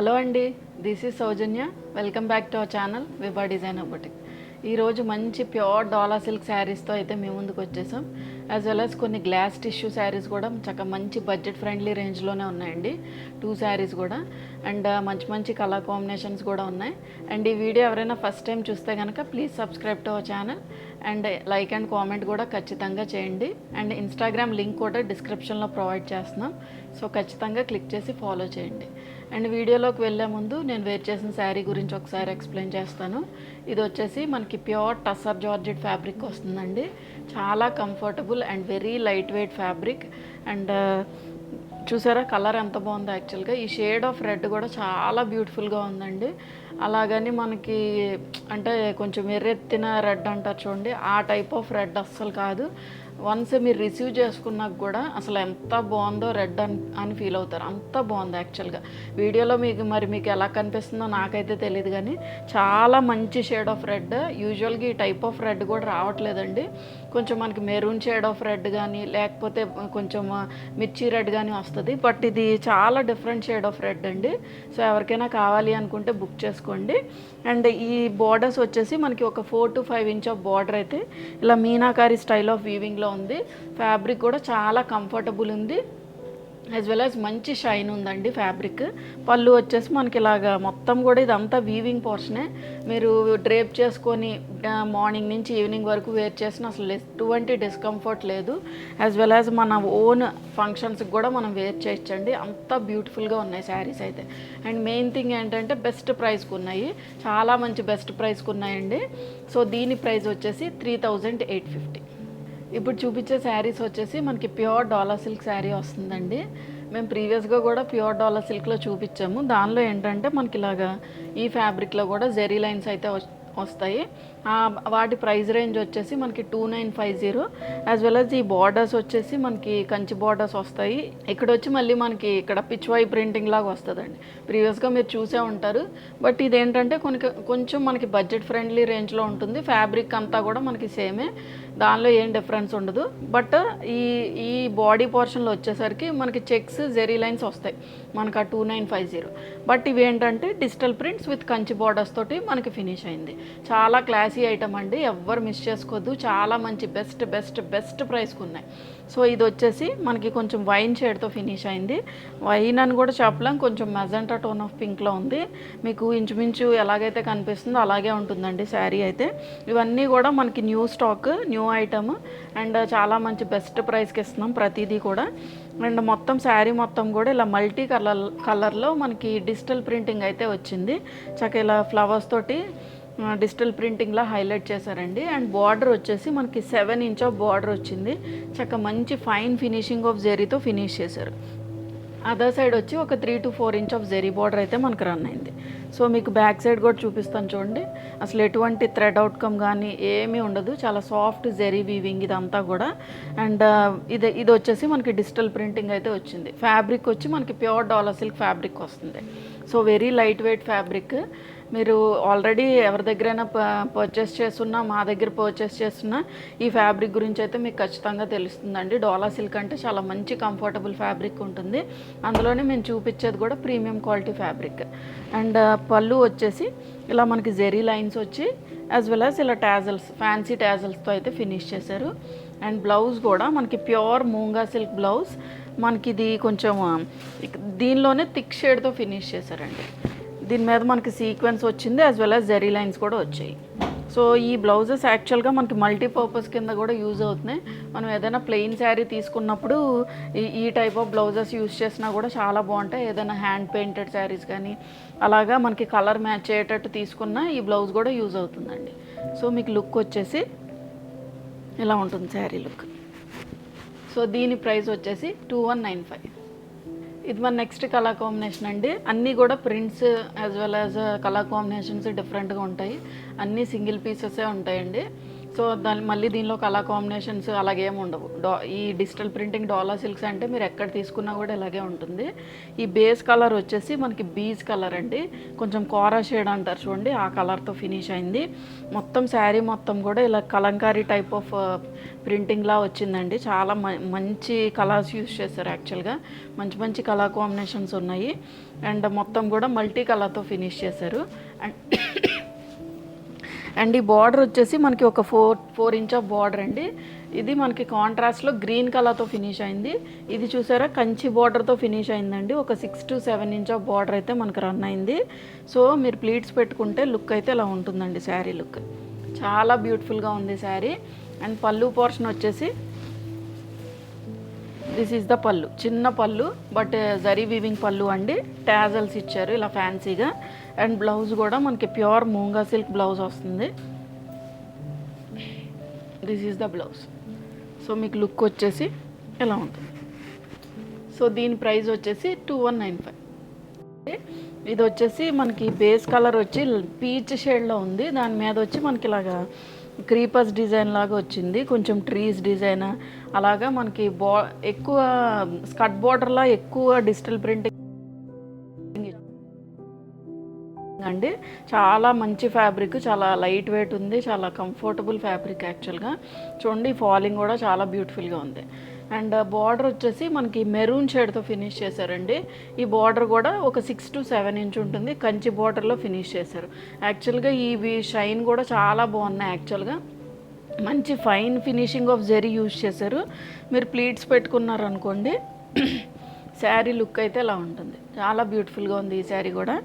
Hello అండి, this is Soujanya. Welcome back to our channel Vibha designer boutique. ఈరోజు మంచి pure డోలా silk శారీస్తో అయితే మేము ముందుకు వచ్చేసాం. యాజ్ వెల్ యాజ్ కొన్ని గ్లాస్ టిష్యూ శారీస్ కూడా చక్కగా మంచి బడ్జెట్ ఫ్రెండ్లీ రేంజ్లోనే ఉన్నాయండి. 2 శారీస్ కూడా అండ్ మంచి మంచి కలర్ కాంబినేషన్స్ కూడా ఉన్నాయి. అండ్ ఈ వీడియో ఎవరైనా ఫస్ట్ టైం చూస్తే కనుక please subscribe to our channel and like and comment కూడా ఖచ్చితంగా చేయండి. అండ్ ఇన్స్టాగ్రామ్ లింక్ కూడా డిస్క్రిప్షన్లో ప్రొవైడ్ చేస్తున్నాం, సో ఖచ్చితంగా క్లిక్ చేసి ఫాలో చేయండి. అండ్ వీడియోలోకి వెళ్ళే ముందు నేను వేర్ చేసిన శారీ గురించి ఒకసారి ఎక్స్ప్లెయిన్ చేస్తాను. ఇది వచ్చేసి మనకి ప్యూర్ టస్సర్ జార్జెట్ ఫ్యాబ్రిక్ వస్తుందండి. చాలా comfortable and very light weight fabric. And చూసారా కలర్ ఎంత బాగుందో. యాక్చువల్గా ఈ షేడ్ ఆఫ్ రెడ్ కూడా చాలా బ్యూటిఫుల్గా ఉందండి. అలాగని మనకి అంటే కొంచెం ఎర్రెత్తిన రెడ్ అంటారు చూడండి, ఆ టైప్ ఆఫ్ రెడ్ అస్సలు కాదు. వన్స్ మీరు రిసీవ్ చేసుకున్నాక కూడా అసలు ఎంత బాగుందో రెడ్ అని ఫీల్ అవుతారు. అంత బాగుంది యాక్చువల్గా. వీడియోలో మీకు ఎలా కనిపిస్తుందో నాకైతే తెలియదు, కానీ చాలా మంచి షేడ్ ఆఫ్ రెడ్. యూజువల్గా ఈ టైప్ ఆఫ్ రెడ్ కూడా రావట్లేదండి. కొంచెం మనకి మెరూన్ షేడ్ ఆఫ్ రెడ్ కానీ లేకపోతే కొంచెం మిర్చి రెడ్ కానీ వస్తుంది, బట్ ఇది చాలా డిఫరెంట్ షేడ్ ఆఫ్ రెడ్ అండి. సో ఎవరికైనా కావాలి అనుకుంటే బుక్ చేసుకోండి. అండ్ ఈ బార్డర్స్ వచ్చేసి మనకి ఒక 4 to 5 ఇంచ్ ఆఫ్ బార్డర్ అయితే ఇలా మీనాకారి స్టైల్ ఆఫ్ వీవింగ్లో ఉంది. ఫ్యాబ్రిక్ కూడా చాలా కంఫర్టబుల్ ఉంది, యాజ్ వెల్ యాజ్ మంచి షైన్ ఉందండి ఫ్యాబ్రిక్. పళ్ళు వచ్చేసి మనకి ఇలాగా మొత్తం కూడా ఇదంతా వీవింగ్ పోర్షనే. మీరు డ్రేప్ చేసుకొని మార్నింగ్ నుంచి ఈవినింగ్ వరకు వేర్ చేసిన అసలు ఎటువంటి డిస్కంఫర్ట్ లేదు. యాజ్ వెల్ యాజ్ మన ఓన్ ఫంక్షన్స్కి కూడా మనం వేర్ చేయొచ్చండి. అంత బ్యూటిఫుల్గా ఉన్నాయి శారీస్ అయితే. అండ్ మెయిన్ థింగ్ ఏంటంటే బెస్ట్ ప్రైస్కి ఉన్నాయి, చాలా మంచి బెస్ట్ ప్రైస్కి ఉన్నాయండి. సో దీని ప్రైస్ వచ్చేసి 3850. ఇప్పుడు చూపించే శారీస్ వచ్చేసి మనకి ప్యూర్ డోలా సిల్క్ శారీ వస్తుందండి. మేము ప్రీవియస్గా కూడా ప్యూర్ డోలా సిల్క్లో చూపించాము. దానిలో ఏంటంటే మనకి ఇలాగా ఈ ఫ్యాబ్రిక్లో కూడా జెరీ లైన్స్ అయితే వస్తాయి. వాటి ప్రైస్ రేంజ్ వచ్చేసి మనకి 2950. యాజ్ వెల్ యాజ్ ఈ బార్డర్స్ వచ్చేసి మనకి కంచి బార్డర్స్ వస్తాయి. ఇక్కడ వచ్చి మళ్ళీ మనకి ఇక్కడ పిచ్వాయి ప్రింటింగ్ లాగా వస్తుందండి. ప్రీవియస్గా మీరు చూసే ఉంటారు, బట్ ఇదేంటంటే కొంచెం మనకి బడ్జెట్ ఫ్రెండ్లీ రేంజ్లో ఉంటుంది. ఫ్యాబ్రిక్ అంతా కూడా మనకి సేమే, దానిలో ఏం డిఫరెన్స్ ఉండదు. బట్ ఈ బాడీ పోర్షన్లో వచ్చేసరికి మనకి చెక్స్ జెరీ లైన్స్ వస్తాయి మనకు ఆ 2950. బట్ ఇవి ఏంటంటే digital prints with Kanchi borders తోటి మనకి ఫినిష్ అయింది. చాలా క్లాసీ ఐటమ్ అండి, ఎవ్వరు మిస్ చేసుకోవద్దు. చాలా మంచి బెస్ట్ బెస్ట్ బెస్ట్ ప్రైస్కి ఉన్నాయి. సో ఇది వచ్చేసి మనకి కొంచెం వైన్ షేడ్తో ఫినిష్ అయింది. వైన్ అని కూడా చెప్పలేం, కొంచెం మెజెంటా టోన్ ఆఫ్ పింక్లో ఉంది. మీకు ఇంచుమించు ఎలాగైతే కనిపిస్తుందో అలాగే ఉంటుందండి శారీ అయితే. ఇవన్నీ కూడా మనకి new stock, new item and చాలా మంచి బెస్ట్ ప్రైస్కి ఇస్తున్నాం ప్రతిదీ కూడా. అండ్ మొత్తం శారీ మొత్తం కూడా ఇలా మల్టీ కలర్లో మనకి డిజిటల్ ప్రింటింగ్ అయితే వచ్చింది. చక్కగా ఇలా ఫ్లవర్స్ తోటి డిజిటల్ ప్రింటింగ్లా హైలైట్ చేశారండి. అండ్ బార్డర్ వచ్చేసి మనకి 7 ఇంచ్ ఆఫ్ బార్డర్ వచ్చింది. చక్కగా మంచి ఫైన్ ఫినిషింగ్ ఆఫ్ జెరీతో ఫినిష్ చేశారు. అదర్ సైడ్ వచ్చి ఒక 3 to 4 inch of zari border అయితే మనకు రన్ అయింది. సో మీకు బ్యాక్ సైడ్ కూడా చూపిస్తాను చూడండి. అసలు ఎటువంటి థ్రెడ్ అవుట్కమ్ కానీ ఏమీ ఉండదు, చాలా సాఫ్ట్ జెరీ వీవింగ్ ఇదంతా కూడా. అండ్ ఇది వచ్చేసి మనకి డిజిటల్ ప్రింటింగ్ అయితే వచ్చింది. ఫ్యాబ్రిక్ వచ్చి మనకి ప్యూర్ డోలా సిల్క్ ఫ్యాబ్రిక్ వస్తుంది. So very light weight fabric. మీరు ఆల్రెడీ ఎవరి దగ్గరైనా పర్చేస్ చేస్తున్నా, మా దగ్గర పర్చేస్ చేస్తున్నా ఈ ఫ్యాబ్రిక్ గురించి అయితే మీకు ఖచ్చితంగా తెలుస్తుందండి. డోలా సిల్క్ అంటే చాలా మంచి కంఫర్టబుల్ ఫ్యాబ్రిక్ ఉంటుంది. అందులోనే మేము చూపించేది కూడా ప్రీమియం క్వాలిటీ ఫ్యాబ్రిక్. అండ్ పళ్ళు వచ్చేసి ఇలా మనకి జెరీ లైన్స్ వచ్చి యాజ్ వెల్ యాజ్ ఇలా ట్యాజల్స్, ఫ్యాన్సీ ట్యాజల్స్తో అయితే ఫినిష్ చేశారు. అండ్ బ్లౌజ్ కూడా మనకి ప్యూర్ మూంగా సిల్క్ బ్లౌజ్. మనకి ఇది కొంచెం దీనిలోనే థిక్ షేడ్తో ఫినిష్ చేశారండి. దీని మీద మనకి సీక్వెన్స్ వచ్చింది, as well as zari lines కూడా వచ్చాయి. సో ఈ బ్లౌజెస్ యాక్చువల్గా మనకి మల్టీపర్పస్ కింద కూడా యూజ్ అవుతున్నాయి. మనం ఏదైనా ప్లెయిన్ శారీ తీసుకున్నప్పుడు ఈ టైప్ ఆఫ్ బ్లౌజెస్ యూజ్ చేసినా కూడా చాలా బాగుంటాయి. ఏదైనా హ్యాండ్ పెయింటెడ్ శారీస్ కానీ అలాగా మనకి కలర్ మ్యాచ్ అయ్యేటట్టు తీసుకున్నా ఈ బ్లౌజ్ కూడా యూజ్ అవుతుందండి. సో మీకు లుక్ వచ్చేసి ఇలా ఉంటుంది శారీ లుక్. సో దీని ప్రైస్ వచ్చేసి 2195. ఇది మన నెక్స్ట్ కలర్ కాంబినేషన్ అండి. అన్నీ కూడా prints as well as colour combinations డిఫరెంట్గా ఉంటాయి. అన్నీ సింగిల్ పీసెసే ఉంటాయండి. సో మళ్ళీ దీనిలో కలర్ కాంబినేషన్స్ అలాగేం ఉండవు. ఈ డిజిటల్ ప్రింటింగ్ డోలా సిల్క్స్ అంటే మీరు ఎక్కడ తీసుకున్నా కూడా ఇలాగే ఉంటుంది. ఈ బేస్ కలర్ వచ్చేసి మనకి బీజ్ కలర్ అండి, కొంచెం కోరా షేడ్ అంటారు చూడండి, ఆ కలర్తో ఫినిష్ అయింది. మొత్తం శారీ మొత్తం కూడా ఇలా కలంకారీ టైప్ ఆఫ్ ప్రింటింగ్లా వచ్చిందండి. చాలా మంచి కలర్స్ యూస్ చేశారు. యాక్చువల్గా మంచి మంచి కలర్ కాంబినేషన్స్ ఉన్నాయి. అండ్ మొత్తం కూడా మల్టీ కలర్తో ఫినిష్ చేశారు. అండ్ ఈ బార్డర్ వచ్చేసి మనకి ఒక 4 ఇంచ్ ఆఫ్ బార్డర్ అండి. ఇది మనకి కాంట్రాస్ట్లో గ్రీన్ కలర్తో ఫినిష్ అయింది. ఇది చూసారా కంచి బార్డర్తో ఫినిష్ అయిందండి. ఒక 6 to 7 ఇంచ్ ఆఫ్ బార్డర్ అయితే మనకు రన్ అయింది. సో మీరు ప్లీట్స్ పెట్టుకుంటే లుక్ అయితే ఇలా ఉంటుందండి. శారీ లుక్ చాలా బ్యూటిఫుల్గా ఉంది శారీ. అండ్ పళ్ళు పోర్షన్ వచ్చేసి దిస్ ఈజ్ ద పళ్ళు, చిన్న పళ్ళు బట్ జరీ వీవింగ్ పళ్ళు అండి. టాజల్స్ ఇచ్చారు ఇలా ఫ్యాన్సీగా. అండ్ బ్లౌజ్ కూడా మనకి ప్యూర్ మూంగా సిల్క్ బ్లౌజ్ వస్తుంది. This is the blouse. So మీకు లుక్ వచ్చేసి ఎలా ఉంటుంది. సో దీని ప్రైస్ వచ్చేసి 2195. ఇది వచ్చేసి మనకి బేస్ కలర్ వచ్చి పీచ్ షేడ్లో ఉంది. దాని మీద వచ్చి మనకి ఇలాగా క్రీపర్స్ డిజైన్ లాగా వచ్చింది, కొంచెం ట్రీస్ డిజైన్ అలాగా. మనకి ఎక్కువ స్కర్ట్ బార్డర్లా ఎక్కువ డిజిటల్ ప్రింటింగ్ అండి. చాలా మంచి ఫ్యాబ్రిక్, చాలా లైట్ వెయిట్ ఉంది, చాలా కంఫర్టబుల్ ఫ్యాబ్రిక్ యాక్చువల్గా. చూడండి ఫాలింగ్ కూడా చాలా బ్యూటిఫుల్గా ఉంది. అండ్ బార్డర్ వచ్చేసి మనకి మెరూన్ షేడ్తో ఫినిష్ చేశారండి. ఈ బార్డర్ కూడా ఒక 6 to 7 ఇంచ్ ఉంటుంది. కంచి బార్డర్లో ఫినిష్ చేశారు. యాక్చువల్గా ఇవి షైన్ కూడా చాలా బాగున్నాయి. యాక్చువల్గా మంచి fine finishing of zari use చేశారు. మీరు ప్లీట్స్ పెట్టుకున్నారనుకోండి శారీ లుక్ అయితే ఇలా ఉంటుంది. చాలా బ్యూటిఫుల్గా ఉంది ఈ శారీ కూడా.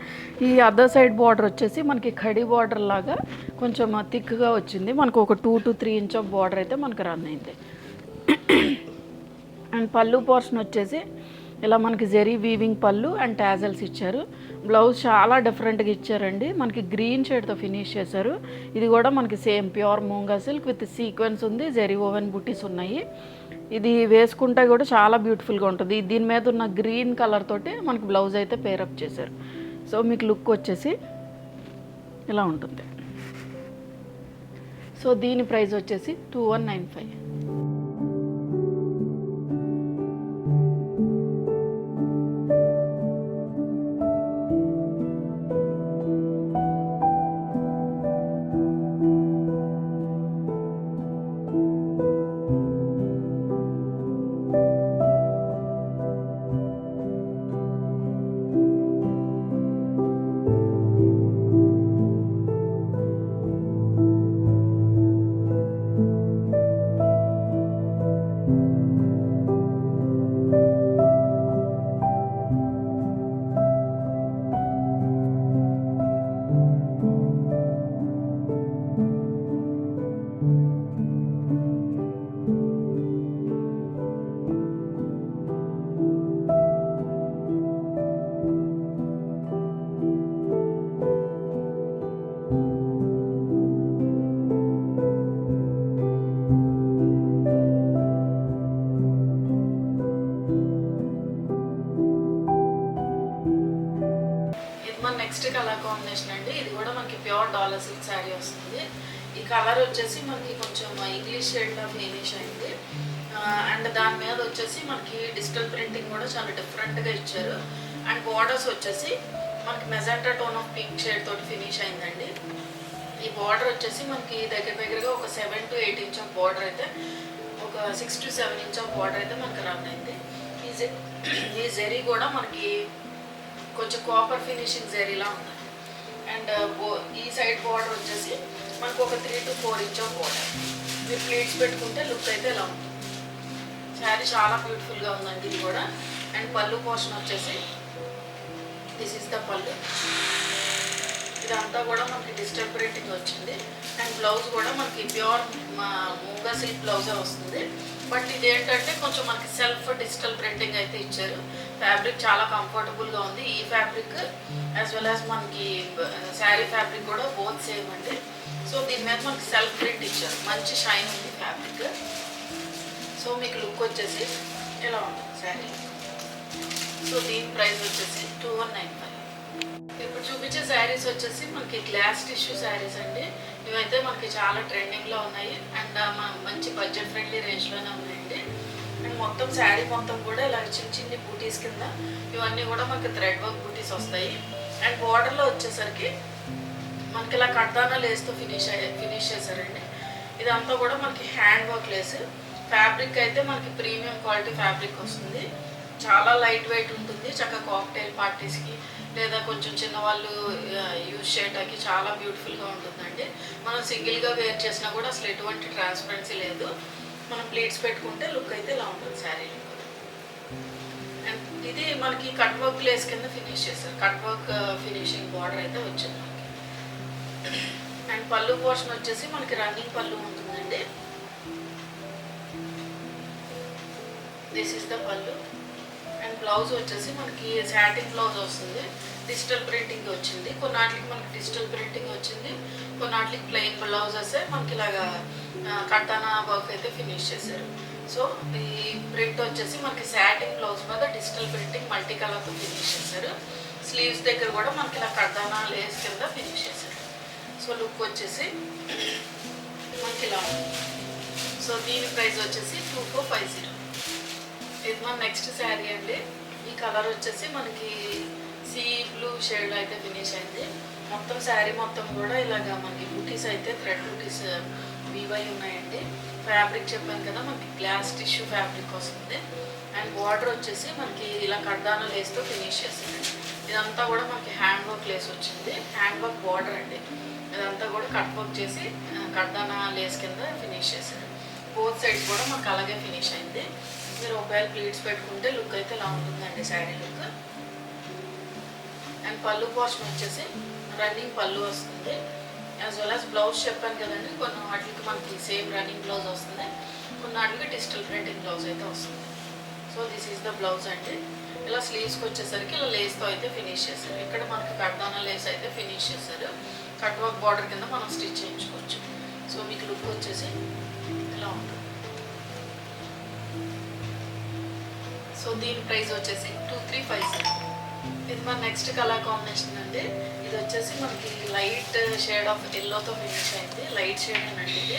ఈ అదర్ సైడ్ బార్డర్ వచ్చేసి మనకి ఖడీ బార్డర్ లాగా కొంచెం థిక్గా వచ్చింది. మనకు ఒక 2 to 3 ఇంచ్ ఆఫ్ బార్డర్ అయితే మనకు రన్ అయింది. అండ్ పళ్ళు పోర్షన్ వచ్చేసి ఇలా మనకి జెరీ వీవింగ్ పళ్ళు అండ్ టాజల్స్ ఇచ్చారు. బ్లౌజ్ చాలా డిఫరెంట్గా ఇచ్చారండి. మనకి గ్రీన్ షేడ్తో ఫినిష్ చేశారు. ఇది కూడా మనకి same pure మూంగా silk with sequence ఉంది, జెరీ ఓవెన్ బుటీస్ ఉన్నాయి. ఇది వేసుకుంటే కూడా చాలా బ్యూటిఫుల్గా ఉంటుంది. దీని మీద ఉన్న గ్రీన్ కలర్ తోటి మనకి బ్లౌజ్ అయితే పేరప్ చేశారు. సో మీకు లుక్ వచ్చేసి ఇలా ఉంటుంది. సో దీని ప్రైస్ వచ్చేసి 2195. నెక్స్ట్ కలర్ కాంబినేషన్ అండి. ఇది కూడా మనకి ప్యూర్ డాలర్ సిల్క్ శారీ వస్తుంది. ఈ కలర్ వచ్చేసి మనకి కొంచెం ఇంగ్లీష్ షేడ్లో ఫినిష్ అయింది. అండ్ దాని మీద వచ్చేసి మనకి డిజిటల్ ప్రింటింగ్ కూడా చాలా డిఫరెంట్గా ఇచ్చారు. అండ్ బార్డర్స్ వచ్చేసి మనకి magenta tone of pink shade తోటి ఫినిష్ అయిందండి. ఈ బార్డర్ వచ్చేసి మనకి దగ్గరగా ఒక 7 to 8 ఇంచ్ ఆఫ్ బార్డర్ అయితే, ఒక 6 to 7 ఇంచ్ ఆఫ్ బార్డర్ అయితే మనకి రన్ అయింది. ఈ జెరీ కూడా మనకి కొంచెం కాపర్ ఫినిషింగ్ జెరీలా ఉంది. అండ్ ఈ సైడ్ బార్డర్ వచ్చేసి మనకు ఒక 3 to 4 ఇంచ్ ఆఫ్ బార్డర్. మీరు ప్లేట్స్ పెట్టుకుంటే లుక్ అయితే ఇలా ఉంటుంది. శారీ చాలా బ్యూటిఫుల్గా ఉందండి ఇది కూడా. అండ్ పళ్ళు పోర్షన్ వచ్చేసి దిస్ ఇస్ ద పళ్ళు. ఇదంతా కూడా మనకి డిజిటల్ ప్రింటింగ్ వచ్చింది. అండ్ బ్లౌజ్ కూడా మనకి ప్యూర్ మూంగా సిల్క్ బ్లౌజే వస్తుంది. బట్ ఇదేంటంటే కొంచెం మనకి సెల్ఫ్ డిజిటల్ ప్రింటింగ్ అయితే ఇచ్చారు. ఫ్యాబ్రిక్ చాలా కంఫర్టబుల్గా ఉంది. ఈ ఫ్యాబ్రిక్ యాజ్ వెల్ యాజ్ మనకి శారీ ఫ్యాబ్రిక్ కూడా బోత్ సేమ్ అండి. సో దీని మీద మనకి సెల్ఫ్ ప్రింట్ ఇచ్చారు. మంచి షైన్ ఉంది ఫ్యాబ్రిక్. సో మీకు లుక్ వచ్చేసి ఎలా ఉంటుంది శారీ. సో దీని ప్రైస్ వచ్చేసి 2195. ఇప్పుడు చూపించే శారీస్ వచ్చేసి మనకి గ్లాస్ టిష్యూ శారీస్ అండి. ఇవైతే మనకి చాలా ట్రెండింగ్లో ఉన్నాయి అండ్ మంచి బడ్జెట్ ఫ్రెండ్లీ రేంజ్లోనే ఉన్నాయండి. అండ్ మొత్తం శారీ మొత్తం కూడా ఇలా చిన్న చిన్ని బూటీస్ కింద ఇవన్నీ కూడా మనకి థ్రెడ్ వర్క్ బూటీస్ వస్తాయి. అండ్ బార్డర్లో వచ్చేసరికి మనకి ఇలా కడ్దానా లేస్తో ఫినిష్ చేశారండి. ఇదంతా కూడా మనకి హ్యాండ్ వర్క్ లేస్. ఫ్యాబ్రిక్ అయితే మనకి ప్రీమియం క్వాలిటీ ఫ్యాబ్రిక్ వస్తుంది. చాలా లైట్ వెయిట్ ఉంటుంది. చక్కగా కాక్టైల్ పార్టీస్కి లేదా కొంచెం చిన్నవాళ్ళు యూజ్ చేయడానికి చాలా బ్యూటిఫుల్గా ఉంటుందండి. మనం సింగిల్గా వేర్ చేసినా కూడా అసలు ఎటువంటి ట్రాన్స్పరెన్సీ లేదు. మనం ప్లీట్స్ పెట్టుకుంటే లుక్ అయితే ఇలా ఉంటుంది శారీ లుక్. అండ్ ఇది మనకి కట్ వర్క్ లేస్ కింద ఫినిష్ చేస్తారు. కట్ వర్క్ ఫినిషింగ్ బార్డర్ అయితే వచ్చింది మనకి. అండ్ పళ్ళు పోర్షన్ వచ్చేసి మనకి రన్నింగ్ పళ్ళు ఉంటుందండి. దిస్ ఈస్ ద పళ్ళు. అండ్ బ్లౌజ్ వచ్చేసి మనకి సాటిన్ బ్లౌజ్ వస్తుంది. డిజిటల్ ప్రింటింగ్ వచ్చింది. కొన్నాటికి మనకి డిజిటల్ ప్రింటింగ్ వచ్చింది, కొన్నాటికి ప్లెయిన్ బ్లౌజ్ వస్తే మనకి ఇలాగా కడ్దానా వర్క్ అయితే ఫినిష్ చేశారు. సో ఈ ప్రింట్ వచ్చేసి మనకి సాటిన్ బ్లౌజ్ మీద డిజిటల్ ప్రింటింగ్ మల్టీ కలర్తో ఫినిష్ చేశారు. స్లీవ్స్ దగ్గర కూడా మనకి ఇలా కడ్దానా లేస్ కింద ఫినిష్ చేశారు. సో లుక్ వచ్చేసి మనకి ఇలా ఉంది. సో దీని ప్రైస్ వచ్చేసి 2450. ఇది మన నెక్స్ట్ శారీ అండి. ఈ కలర్ వచ్చేసి మనకి సీ బ్లూ షేడ్లో అయితే ఫినిష్ అయింది. మొత్తం శారీ మొత్తం కూడా ఇలాగా మనకి బూటీస్ అయితే థ్రెడ్ బూటీస్ వీవై ఉన్నాయండి. ఫ్యాబ్రిక్ చెప్పాను కదా మనకి గ్లాస్ టిష్యూ ఫ్యాబ్రిక్ వస్తుంది. అండ్ బార్డర్ వచ్చేసి మనకి ఇలా కడ్దానా లేస్తో ఫినిష్ చేస్తుంది. ఇదంతా కూడా మనకి హ్యాండ్ వర్క్ లేస్ వచ్చింది. హ్యాండ్ వర్క్ బార్డర్ అండి. ఇదంతా కూడా కట్ వర్క్ చేసి కడ్దానా లేస్ కింద ఫినిష్ చేశారు. బోత్ సైడ్స్ కూడా మనకు అలాగే ఫినిష్ అయింది. మీరు ఒకవేళ ప్లీట్స్ పెట్టుకుంటే లుక్ అయితే ఇలా ఉంటుందండి sari look. And pallu portion వచ్చేసి రన్నింగ్ పళ్ళు వస్తుంది. యాజ్ వెల్ యాజ్ బ్లౌజ్ చెప్పాను కదండి, కొన్ని వాటికి మనకి సేమ్ రన్నింగ్ బ్లౌజ్ వస్తుంది, కొన్ని వాటికి డిజిటల్ ప్రింటింగ్ బ్లౌజ్ అయితే వస్తుంది. So this is the blouse అండి. ఇలా స్లీవ్స్కి వచ్చేసరికి ఇలా లేస్తో అయితే ఫినిష్ చేశారు. ఇక్కడ మనకి కడ్దానా లేస్ అయితే ఫినిష్ చేశారు. కట్ వర్క్ బార్డర్ కింద మనం స్టిచ్ చేయించుకోవచ్చు. సో మీకు లుక్ వచ్చేసి ఇలా ఉంటుంది. సో దీని ప్రైస్ వచ్చేసి 2350. ఇది మన నెక్స్ట్ కలర్ కాంబినేషన్ అండి. ఇది వచ్చేసి మనకి లైట్ షేడ్ ఆఫ్ ఎల్లోతో ఫినిష్ అయింది. లైట్ షేడ్ అండి ఇది.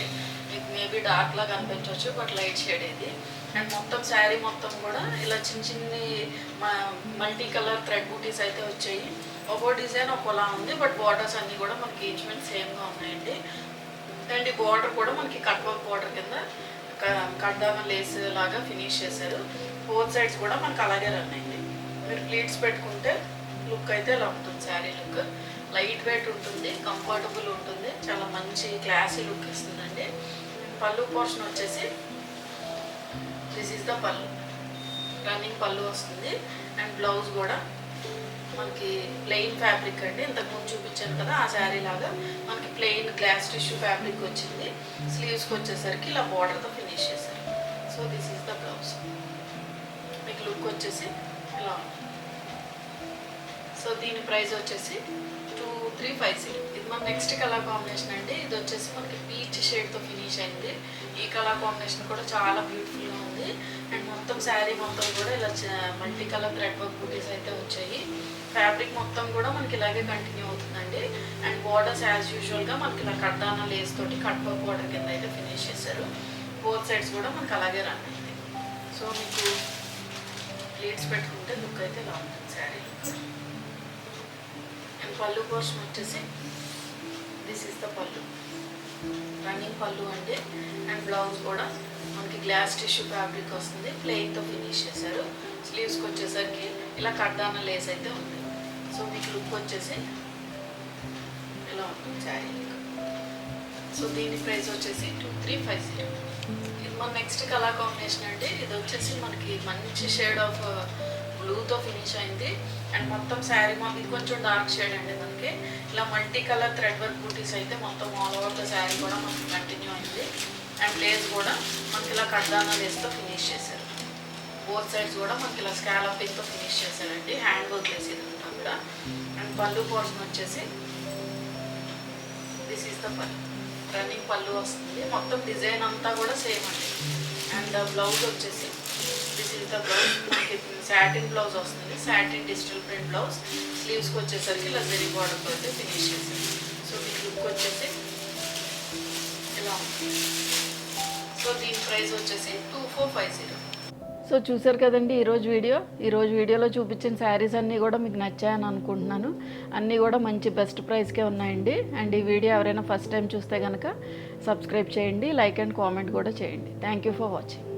మీకు మేబీ డార్క్ లాగా అనిపించవచ్చు, బట్ లైట్ షేడ్ ఇది. అండ్ మొత్తం శారీ మొత్తం కూడా ఇలా చిన్న చిన్ని మల్టీ కలర్ థ్రెడ్ బూటీస్ అయితే వచ్చాయి. ఒక్కో డిజైన్ ఒక్కోలా ఉంది, బట్ బార్డర్స్ అన్నీ కూడా మనకి ఈచ్మెంట్ సేమ్గా ఉన్నాయండి. అండ్ ఈ బార్డర్ కూడా మనకి కట్ వర్క్ బార్డర్ కింద కడ్దానా లేస్ లాగా ఫినిష్ చేశారు. బోత్ సైడ్స్ కూడా మనకు అలాగే రన్ అయింది. మీరు ప్లీట్స్ పెట్టుకుంటే లుక్ అయితే ఇలా ఉంటుంది. శారీ లుక్ లైట్ వెయిట్ ఉంటుంది, కంఫర్టబుల్ ఉంటుంది, చాలా మంచి క్లాసీ లుక్ ఇస్తుందండి. పళ్ళు పోర్షన్ వచ్చేసి this is the pallu. Running pallu వస్తుంది. అండ్ బ్లౌజ్ కూడా మనకి ప్లెయిన్ ఫ్యాబ్రిక్ అండి. ఇంతకుముందు చూపించాను కదా ఆ శారీ లాగా మనకి ప్లెయిన్ గ్లాస్ టిష్యూ ఫ్యాబ్రిక్ వచ్చింది. స్లీవ్స్కి వచ్చేసరికి ఇలా బార్డర్తో ఫినిష్ చేశారు. So this is the blouse. మీకు లుక్ వచ్చేసి ఇలా ఉంటుంది. సో దీని ప్రైస్ వచ్చేసి 2350. ఇది మన నెక్స్ట్ కలర్ కాంబినేషన్ అండి. ఇది వచ్చేసి మనకి పీచ్ షేడ్తో ఫినిష్ అయింది. ఈ కలర్ కాంబినేషన్ కూడా చాలా బ్యూటిఫుల్గా ఉంది. అండ్ మొత్తం శారీ మొత్తం కూడా ఇలా మల్టీ కలర్ థ్రెడ్ వర్క్ బూటీస్ అయితే వచ్చాయి. ఫ్యాబ్రిక్ మొత్తం కూడా మనకి ఇలాగే కంటిన్యూ అవుతుందండి. అండ్ బార్డర్స్ యాజ్ యూజువల్గా మనకి ఇలా కడ్దానా లేస్ తోటి కట్ వర్క్ బార్డర్ కింద అయితే ఫినిష్ చేశారు. బోత్ సైడ్స్ కూడా మనకి అలాగే రన్ అయింది. సో మీకు ప్లీట్స్ పెట్టుకుంటే లుక్ అయితే ఇలా ఉంటుంది sari look. And pallu portion వచ్చేసి this is the pallu. Running పళ్ళు అండి. అండ్ బ్లౌజ్ కూడా మనకి గ్లాస్ టిష్యూ ఫ్యాబ్రిక్ వస్తుంది. ప్లెయిన్తో ఫినిష్ చేశారు. స్లీవ్స్కి వచ్చేసరికి ఇలా కడ్దానా లేస్ అయితే ఉంది. సో మీకు లుక్ వచ్చేసి ఇలా ఉంటుంది శారీ లుక్. సో దీని ప్రైస్ వచ్చేసి 2350. ఇది మన నెక్స్ట్ కలర్ కాంబినేషన్ అండి. ఇది వచ్చేసి మనకి మంచి షేడ్ ఆఫ్ బ్లూతో ఫినిష్ అయింది. అండ్ మొత్తం శారీ మాకు ఇది కొంచెం డార్క్ షేడ్ అండి. మనకి ఇలా మల్టీ కలర్ థ్రెడ్ వర్క్ బూటీస్ అయితే మొత్తం ఆల్ ఓవర్ ద శారీ కూడా మనకి కంటిన్యూ అయింది. అండ్ లేస్ కూడా మనకి ఇలా కడ్దానా లేస్తో ఫినిష్ చేశారు. బోత్ సైడ్స్ కూడా మనకి ఇలా స్కాలపింగ్తో ఫినిష్ చేశారండి. హ్యాండ్ వర్క్ వేసి ఇదంతా కూడా. అండ్ పళ్ళు పోర్షన్ వచ్చేసి this is the pallu. Running pallu వస్తుంది. మొత్తం డిజైన్ అంతా కూడా సేమ్ అండి. అండ్ బ్లౌజ్ వచ్చేసి దిస్ ఈస్ ద బ్లౌజ్. మనకి సాటిన్ బ్లౌజ్ వస్తుంది. Satin digital print blouse. స్లీవ్స్కి వచ్చేసరికి ఇలా జరీ బార్డర్తో అయితే ఫినిష్ చేశారు. సో మీకు లుక్ వచ్చేసి ఇలా ఉంది. సో దీని ప్రైస్ వచ్చేసి 2450. సో చూసారు కదండి ఈరోజు వీడియోలో చూపించిన శారీస్ అన్నీ కూడా మీకు నచ్చాయని అనుకుంటున్నాను. అన్నీ కూడా మంచి బెస్ట్ ప్రైస్కే ఉన్నాయండి. అండ్ ఈ వీడియో ఎవరైనా ఫస్ట్ టైం చూస్తే కనుక సబ్స్క్రైబ్ చేయండి, లైక్ అండ్ కామెంట్ కూడా చేయండి. Thank you for watching.